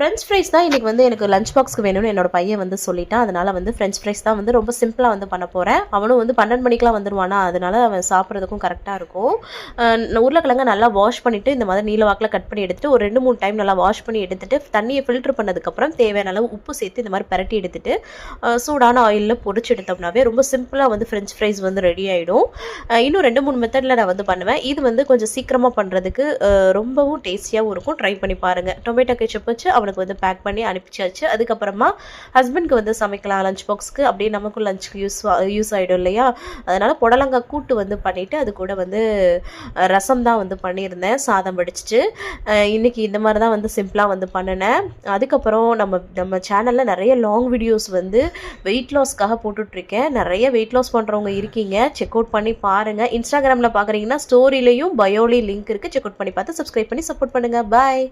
French fries தான் இன்றைக்கி வந்து எனக்கு லஞ்ச் பாக்ஸ்க்கு வேணும்னு என்னோட பையன் வந்து சொல்லிட்டான். அதனால் வந்து ஃப்ரெஞ்ச் ஃப்ரைஸ் தான் வந்து ரொம்ப சிம்பிளாக வந்து பண்ண போகிறேன். அவனும் வந்து 12 மணிக்கெலாம் வந்துடுவானா, அதனால் அவன் சாப்பிட்றதுக்கும் கரெக்டாக இருக்கும். உருளைக்கிழங்க நல்லா வாஷ் பண்ணிவிட்டு இந்த மாதிரி நீல வாக்கில் கட் பண்ணி எடுத்துகிட்டு ஒரு 2-3 டைம் நல்லா வாஷ் பண்ணி எடுத்துகிட்டு தண்ணியை ஃபில்ட்ரு பண்ணதுக்கப்புறம் தேவையான அளவு உப்பு சேர்த்து இந்த மாதிரி பரட்டி எடுத்துகிட்டு சூடான ஆயிலில் பொரிச்சு எடுத்தோம்னாவே ரொம்ப சிம்பிளாக வந்து ஃப்ரெஞ்ச் ஃப்ரைஸ் வந்து ரெடி ஆகிடும். இன்னும் 2-3 மெத்தடில் நான் வந்து பண்ணுவேன். இது வந்து கொஞ்சம் சீக்கிரமாக பண்ணுறதுக்கு ரொம்பவும் டேஸ்டியாகவும் இருக்கும். ட்ரை பண்ணி பாருங்கள். டொமேட்டோ கெச்சப் வச்சு அவனுக்கு வந்து பேக் பண்ணி அனுப்பிச்சாச்சு. அதுக்கப்புறமா ஹஸ்பண்ட்க்கு வந்து சமைக்கலாம் லஞ்ச் பாக்ஸ்க்கு, அப்படியே நமக்கும் லஞ்சுக்கு யூஸ் ஆகிடும் இல்லையா. அதனால் புடலங்காய் கூட்டு வந்து பண்ணிவிட்டு அது கூட வந்து ரசம் தான் வந்து பண்ணியிருந்தேன், சாதம் வடிச்சிட்டு. இன்றைக்கி இந்த மாதிரி தான் வந்து சிம்பிளாக வந்து பண்ணினேன். அதுக்கப்புறம் நம்ம சேனலில் நிறைய லாங் வீடியோஸ் வந்து வெயிட் லாஸ்க்காக போட்டுட்ருக்கேன். நிறைய வெயிட் லாஸ் பண்ணுறவங்க இருக்கீங்க, செக் அவுட் பண்ணி பாருங்கள். இன்ஸ்டாகிராமில் பார்க்குறீங்கன்னா ஸ்டோரியிலையும் பயோலையும் லிங்க் இருக்குது, செக் அவுட் பண்ணி பார்த்து சப்ஸ்கிரைப் பண்ணி சப்போர்ட் பண்ணுங்கள். பாய்.